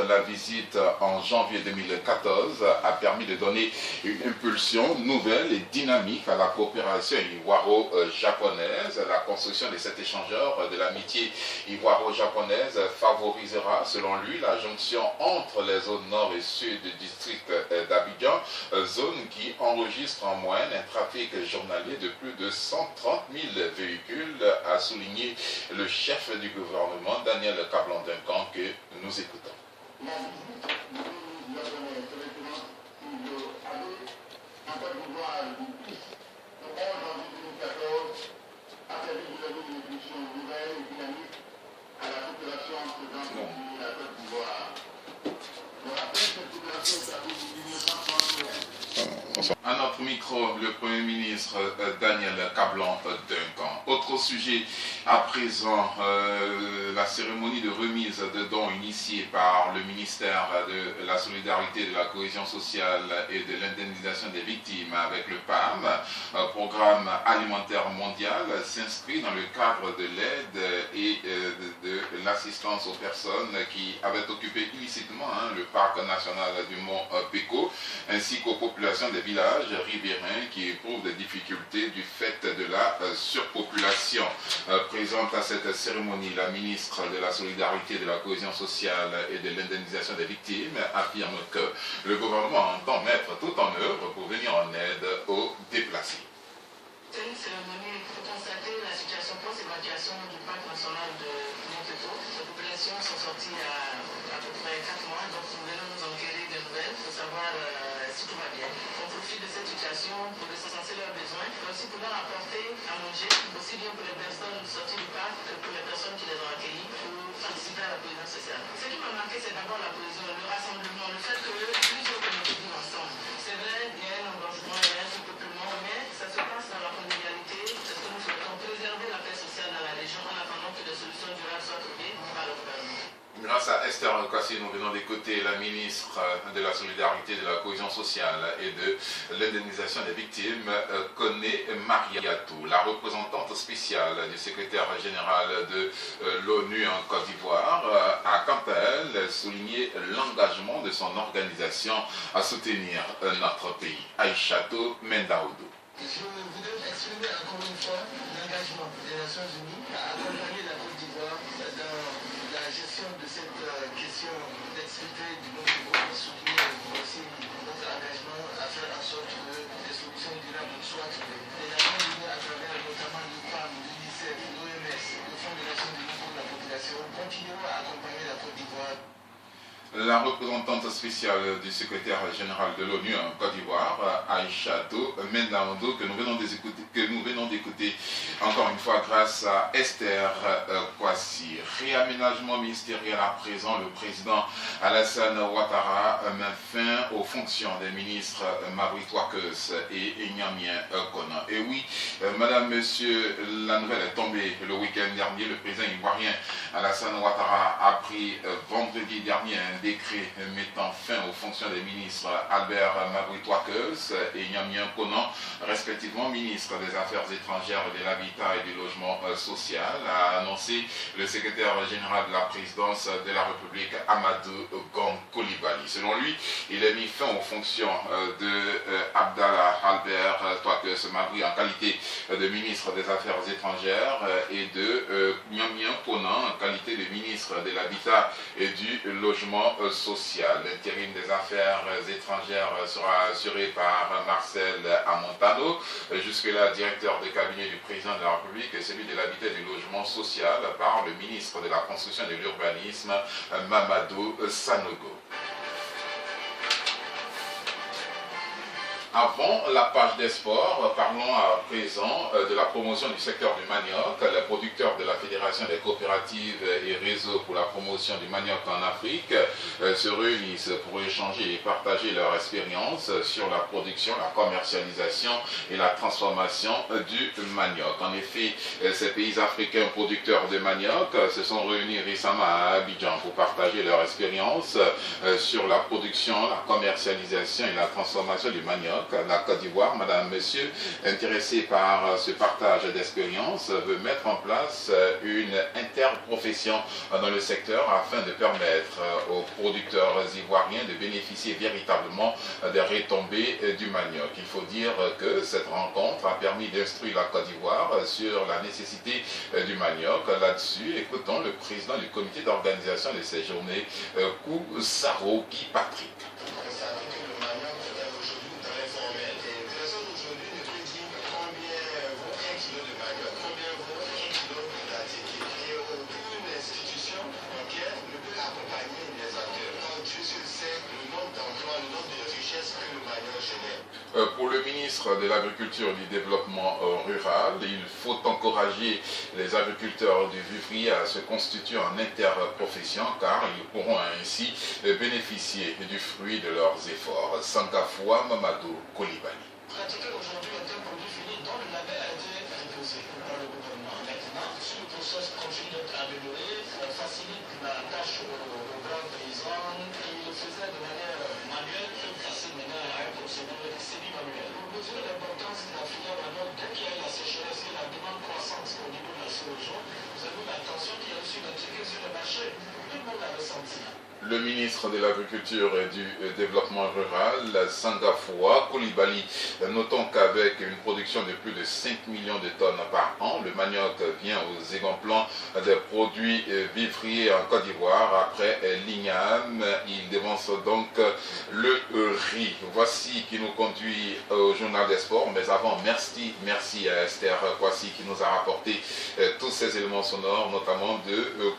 la visite en janvier 2014 a permis de donner une impulsion nouvelle et dynamique à la coopération ivoiro-japonaise. La construction de cet échangeur de l'amitié ivoiro-japonaise favorisera, selon lui, la jonction entre les zones nord et sud du district d'Abidjan, zone qui enregistre en moyenne un trafic journalier de plus de 130 000 véhicules, a souligné le chef du gouvernement, Daniel Kablan-Duncan, que nous écoutons. À notre micro, le Premier ministre Daniel Kablan-Duncan. Autre sujet à présent, la cérémonie de remise de dons initiée par le ministère de la Solidarité, de la Cohésion sociale et de l'indemnisation des victimes avec le PAM, Programme alimentaire mondial, s'inscrit dans le cadre de l'aide et de l'assistance aux personnes qui avaient occupé illicitement le parc national du Mont Péco, ainsi qu'aux populations des villages riverains qui éprouvent des difficultés du fait de la surpopulation. Présente à cette cérémonie, la ministre de la Solidarité, de la Cohésion sociale et de l'indemnisation des victimes affirme que le gouvernement entend mettre tout en œuvre pour venir en aide aux déplacés. C'est une cérémonie pour constater la situation post-évacuation du parc national de Montpeto. Les populations sont sorties à peu près 4 mois, donc nous venons nous enquérir des nouvelles pour savoir si tout va bien. On profite de cette situation pour recenser leurs besoins, mais aussi pour leur apporter à manger, aussi bien pour les personnes sorties du parc que pour les personnes qui les ont accueillis, pour participer à la cohésion sociale. Ce qui m'a marqué, c'est d'abord la cohésion, le rassemblement, le fait que plusieurs communautés vivent ensemble. C'est vrai, il y a un engagement, il y a un surpeuplement, mais ça se passe dans la convivialité, parce que nous souhaitons préserver la paix sociale dans la région en attendant que des solutions durables soient trouvées par le gouvernement. Grâce à Esther Kwasi, nous venons d'écouter la ministre de la Solidarité, de la Cohésion sociale et de l'indemnisation des victimes, Kone Mariatou. La représentante spéciale du secrétaire général de l'ONU en Côte d'Ivoire a quant à elle souligné l'engagement de son organisation à soutenir notre pays. Aïchato Mendaoudou. Je voudrais exprimer encore une fois l'engagement des Nations Unies à accompagner la Côte d'Ivoire dans la gestion de cette question d'exfiltrer du monde, soutenir aussi notre engagement à faire en sorte que des solutions durables soient trouvées. Les Nations Unies, à travers notamment le PAM, l'UNICEF, l'OMS, le Fonds des Nations Unies pour la population, continueront à accompagner la Côte d'Ivoire. La représentante spéciale du secrétaire général de l'ONU en Côte d'Ivoire, Aïchato Mendaoudou, que nous venons d'écouter encore une fois grâce à Esther Kwasi. Réaménagement ministériel à présent, le président Alassane Ouattara met fin aux fonctions des ministres Mabry Touakeus et Nyamien Konan. Et oui, madame, monsieur, la nouvelle est tombée le week-end dernier. Le président ivoirien Alassane Ouattara a pris vendredi dernier un décret mettant fin aux fonctions des ministres Albert Mabry Touakeus et Nyamien Konan, respectivement ministre des Affaires étrangères, de l'Habitat et du Logement social, a annoncé le secrétaire général de la présidence de la République, Amadou Gon Coulibaly. Selon lui, il a mis fin aux fonctions de Abdallah Albert Touakeus Mabry en qualité de ministre des Affaires étrangères et de Nyamien Konan en qualité de ministre de l'Habitat et du Logement social. L'intérim des affaires étrangères sera assuré par Marcel Amontano, jusque-là directeur de cabinet du président de la République, et celui de l'habitat et du logement social par le ministre de la Construction et de l'Urbanisme, Mamadou Sanogo. Avant la page des sports, parlons à présent de la promotion du secteur du manioc. Les producteurs de la Fédération des coopératives et réseaux pour la promotion du manioc en Afrique se réunissent pour échanger et partager leur expérience sur la production, la commercialisation et la transformation du manioc. En effet, ces pays africains producteurs de manioc se sont réunis récemment à Abidjan pour partager leur expérience sur la production, la commercialisation et la transformation du manioc manioc. La Côte d'Ivoire, madame, monsieur, intéressé par ce partage d'expérience, veut mettre en place une interprofession dans le secteur afin de permettre aux producteurs ivoiriens de bénéficier véritablement des retombées du manioc. Il faut dire que cette rencontre a permis d'instruire la Côte d'Ivoire sur la nécessité du manioc. Là-dessus, écoutons le président du comité d'organisation de ces journées, Koussaro Guy Patrick. Pour le ministre de l'Agriculture et du Développement rural, il faut encourager les agriculteurs du vivrier à se constituer en interprofession car ils pourront ainsi bénéficier du fruit de leurs efforts. Sangafoua Mamadou Koulibaly. Pratiquer aujourd'hui un tel produit fini dont le label a été déposé par le gouvernement. Maintenant, si le processus continue d'être amélioré, ça facilite la tâche aux grands paysans et il le faisait de manière manuelle, peut passer maintenant à un procédé semi-manuel. Pour mesurer l'importance de la filière manioc, dès qu'il y a la sécheresse et la demande croissante au niveau de la sous-région, vous avez vu la tension qu'il y a aussi d'intégrer sur le marché. Tout le monde l'a ressenti. Le ministre de l'Agriculture et du Développement rural, Sangafoua Koulibaly, notons qu'avec une production de plus de 5 millions de tonnes par an, le manioc vient au second plan des produits vivriers en Côte d'Ivoire. Après l'igname, il devance donc le riz. Voici qui nous conduit au journal des sports. Mais avant, merci à Esther Kwasi qui nous a rapporté tous ces éléments sonores, notamment de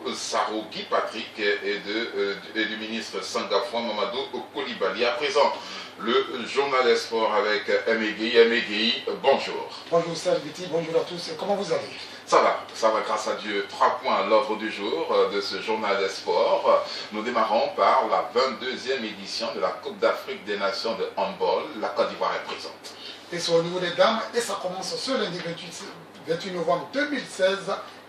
Koussaro Guy Patrick et du ministre Sangafoua Mamadou Koulibaly. À présent, le journal des sports avec Emegui. Emegui, bonjour. Bonjour Serviti, bonjour à tous. Comment vous allez? Ça va grâce à Dieu. 3 points à l'ordre du jour de ce journal des sports. Nous démarrons par la 22e édition de la Coupe d'Afrique des Nations de handball. La Côte d'Ivoire est présente. Et c'est au niveau des dames et ça commence ce lundi 28 novembre 2016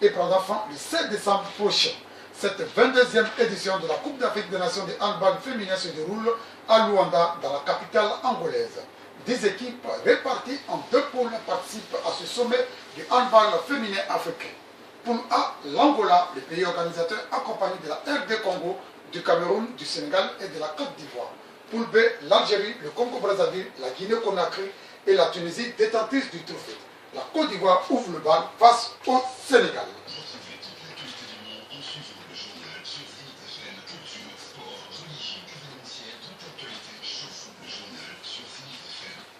et prendra fin le 7 décembre prochain. Cette 22e édition de la Coupe d'Afrique des Nations de handball féminin se déroule à Luanda, dans la capitale angolaise. 10 équipes réparties en 2 pôles participent à ce sommet du handball féminin africain. Poule A, l'Angola, le pays organisateur accompagné de la RD Congo, du Cameroun, du Sénégal et de la Côte d'Ivoire. Poule B, l'Algérie, le Congo-Brazzaville, la Guinée-Conakry et la Tunisie détentrice du trophée. La Côte d'Ivoire ouvre le bal face au Sénégal.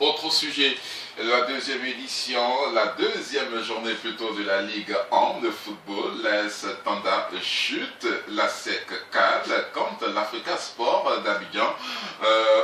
Autre sujet, la 2e édition, la 2e journée plutôt de la Ligue 1 de football. L'AS Tanda chute, la SEC cale quand l'Africa Sport d'Abidjan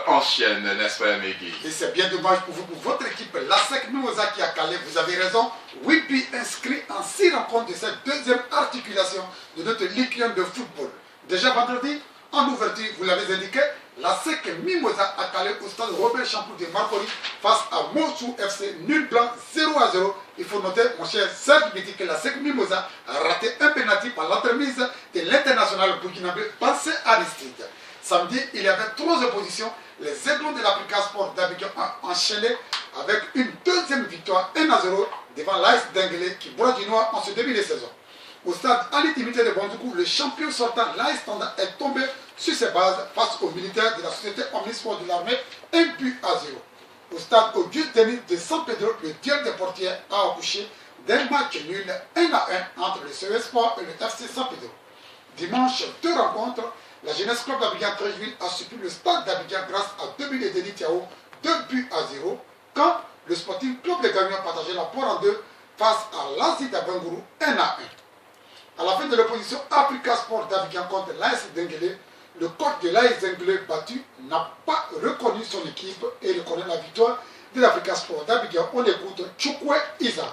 enchaîne, n'est-ce pas Megui? Et c'est bien dommage pour vous, pour votre équipe, la SEC Mimosa qui a calé, vous avez raison. 8 buts inscrits en 6 rencontres de cette 2e articulation de notre Ligue 1 de football. Déjà vendredi, en ouverture, vous l'avez indiqué, la SEC Mimosa a calé au stade Robert Champoux de Marcory face à Mossou FC, nul blanc 0-0. Il faut noter, mon cher Serge Biti, que la SEC Mimosa a raté un pénalty par l'entremise de l'international burkinabé Bansé Aristide. Samedi, il y avait 3 oppositions. Les Aiglons de l'Africa Sport d'Abidjan ont enchaîné avec une 2e victoire 1-0 devant l'AS Denguele qui boit du noir en ce début de saison. Au stade Ali Timité de Bondoukou, le champion sortant l'AS Tanda est tombé sur ses bases face aux militaires de la société Omnisport de l'armée, 1 but à 0. Au stade Auguste Denis de San Pedro, le diable des portiers a accouché d'un match nul 1-1 entre le CE Sport et le FC San Pedro. Dimanche, 2 rencontres. La Jeunesse Club d'Abidjan Trècheville a surpris le stade d'Abidjan grâce à 2 buts de Denis Tiao, 2 buts à 0, quand le Sporting Club de Gagnon partageait la poire en 2 face à l'Asie d'Abangourou 1-1. À la fin de l'opposition Africa Sport d'Abidjan contre l'AS Denguele, le coach de l'AS Denguele battu n'a pas reconnu son équipe et reconnaît la victoire de l'Africa Sport d'Abidjan. On écoute Chukwe Isaac.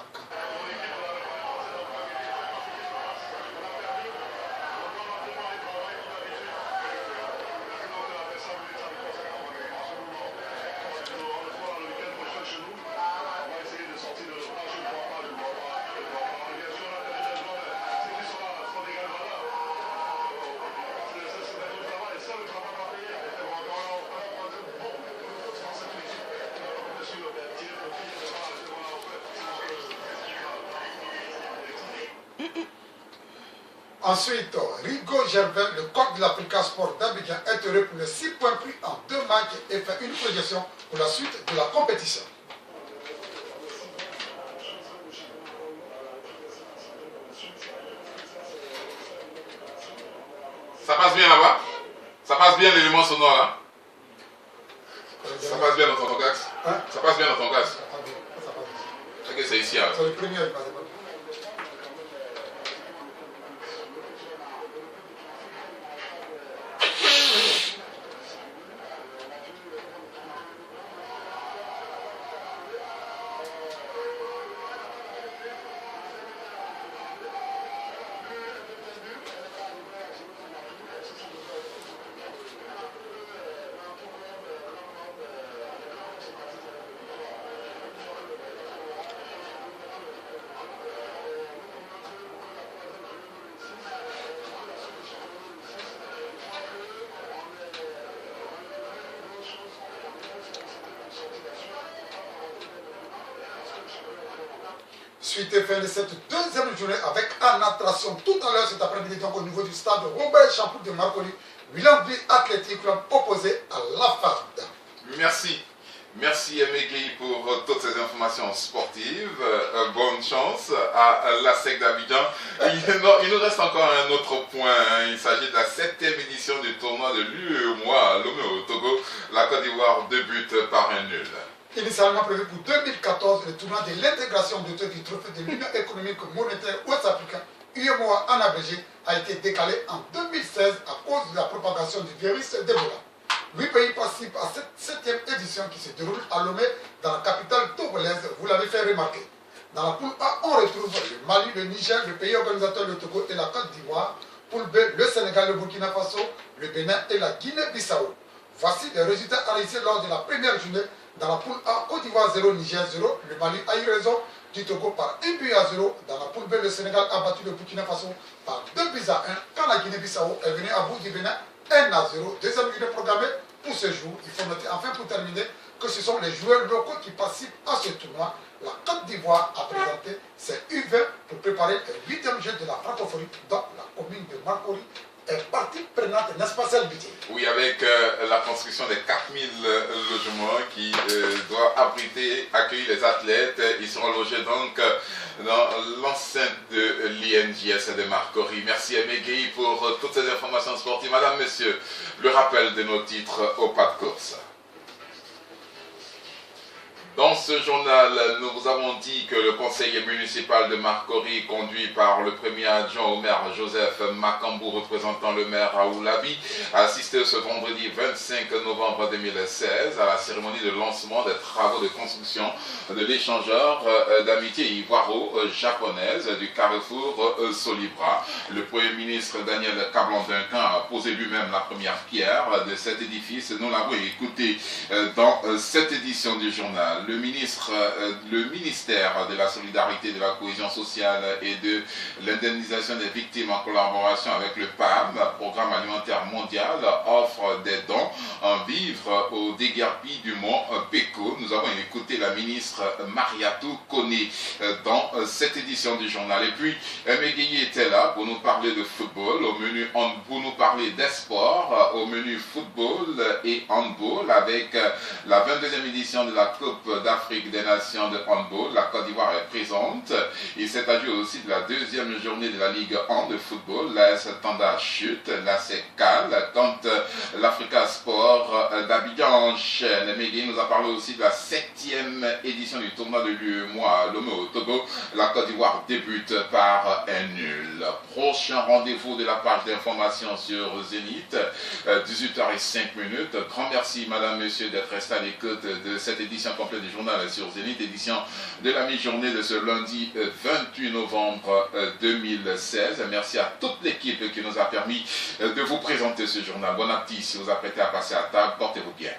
Ensuite, Rigo Gervais, le coach de l'Africa Sport d'Abidjan, est heureux pour les 6 points pris en 2 matchs et fait une projection pour la suite de la compétition. Ça passe bien là-bas? Ça passe bien l'élément sonore là? Ça passe bien dans ton casque? Hein? Ça passe bien dans ton casque? Ça passe bien. Ok, c'est ici alors. C'est le premier, il passe pas. Suite et fin de cette deuxième journée avec en attraction tout à l'heure cet après-midi donc au niveau du stade Robert Champoux de Marcory, Williamville Athletic Club opposé à la FAD. Merci. Merci Aimé pour toutes ces informations sportives. Bonne chance à la SEC d'Abidjan. Il nous reste encore un autre point. Il s'agit de la 7e édition du tournoi de l'UEMOA à Lomé au Togo. La Côte d'Ivoire débute par un nul. Initialement prévu pour 2014, le tournoi de l'intégration du trophée de l'Union économique monétaire ouest-africaine, UEMOA en abrégé, a été décalé en 2016 à cause de la propagation du virus d'Ebola. 8 pays participent à cette 7e édition qui se déroule à Lomé, dans la capitale togolaise, vous l'avez fait remarquer. Dans la poule A, on retrouve le Mali, le Niger, le pays organisateur, le Togo et la Côte d'Ivoire. Poule B, le Sénégal, le Burkina Faso, le Bénin et la Guinée-Bissau. Voici les résultats analysés lors de la première journée. Dans la poule A, Côte d'Ivoire 0, Niger 0. Le Mali a eu raison du Togo par 1 but à 0. Dans la poule B, le Sénégal a battu le Burkina Faso par 2 buts à 1. Quand la Guinée-Bissau est venue à bout du Bénin 1 à 0. Deuxième journée programmée pour ce jour. Il faut noter enfin pour terminer que ce sont les joueurs locaux qui participent à ce tournoi. La Côte d'Ivoire a présenté ses U20 pour préparer le 8e jeu de la francophonie dans la commune de Marcory. Est partie prenante, n'est-ce pas, Selbiti? Oui, avec la construction des 4000 logements qui doivent accueillir les athlètes. Ils seront logés donc dans l'enceinte de l'INJS de Marcory. Merci à Megui pour toutes ces informations sportives. Madame, Monsieur, le rappel de nos titres au pas de course. Dans ce journal, nous vous avons dit que le conseil municipal de Marcory, conduit par le premier adjoint au maire Joseph Makambou, représentant le maire Aoulabi, a assisté ce vendredi 25 novembre 2016 à la cérémonie de lancement des travaux de construction de l'échangeur d'amitié ivoiro-japonaise du carrefour Solibra. Le premier ministre Daniel Kablan-Duncan a posé lui-même la première pierre de cet édifice. Nous l'avons écouté dans cette édition du journal. Le ministère de la Solidarité, de la Cohésion sociale et de l'indemnisation des victimes en collaboration avec le PAM, Programme alimentaire mondial, offre des dons en vivres au déguerpi du mont Peko. Nous avons écouté la ministre Mariatou Koné dans cette édition du journal. Et puis, Megui était là pour nous parler de football, pour nous parler des sports, au menu football et handball, avec la 22e édition de la Coupe d'Afrique des Nations de handball. La Côte d'Ivoire est présente. Il s'est agi aussi de la deuxième journée de la Ligue 1 de football. L'AS Tanda chute, l'AS Cal, quand l'Africa Sport d'Abidjan enchaîne. Megui nous a parlé aussi de la 7e édition du tournoi de l'UEMOA à Lomé au Togo. La Côte d'Ivoire débute par un nul. Prochain rendez-vous de la page d'information sur Zénith, 18h05. Grand merci, madame, monsieur, d'être resté à l'écoute de cette édition complète du journal sur Zénith, édition de la mi-journée de ce lundi 28 novembre 2016. Merci à toute l'équipe qui nous a permis de vous présenter ce journal. Bon appétit si vous apprêtez à passer à table. Portez-vous bien.